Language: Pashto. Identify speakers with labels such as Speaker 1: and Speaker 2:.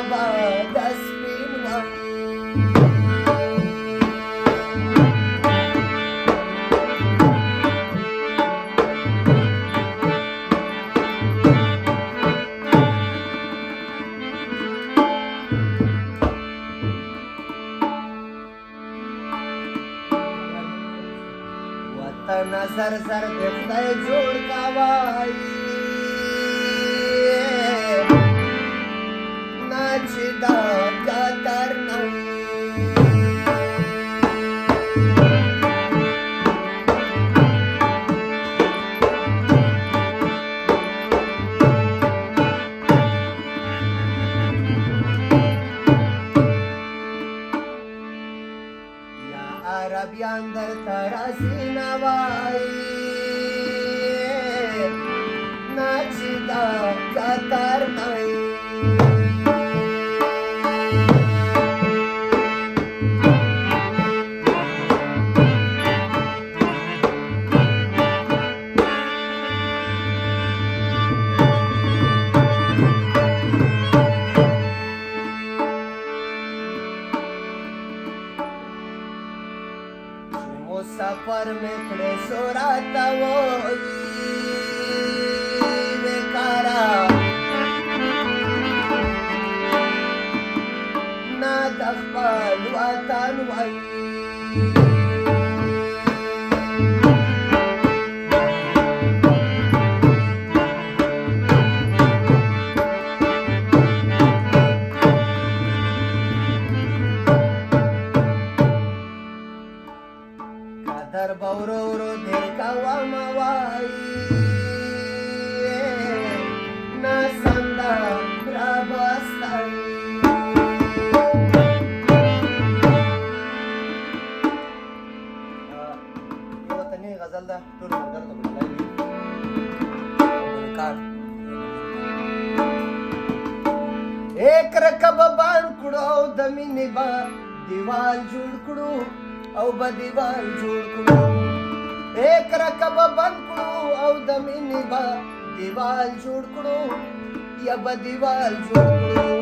Speaker 1: به د سپین وایي وطن زر زر د خدای جوړ کا وایي چې دا قدر نه یا عربیان درته راسي نه وایي نه چې دا قدر نه مسافر میں کھڑے سوراتا وہی بیکارا نا دخبال وطن وہی در باورو ورو دل کوام وایي ناسنده را بستړي یو وطني غزل ده ټولو ملګرو ته ملګری ایک رکب بان کړو د مینې با دیوال جوړ کړو او به دیوال جوړ کړو ایک رکب بند کړو او د مینې به دیوال جوړ کړو یا به دیوال جوړ کړو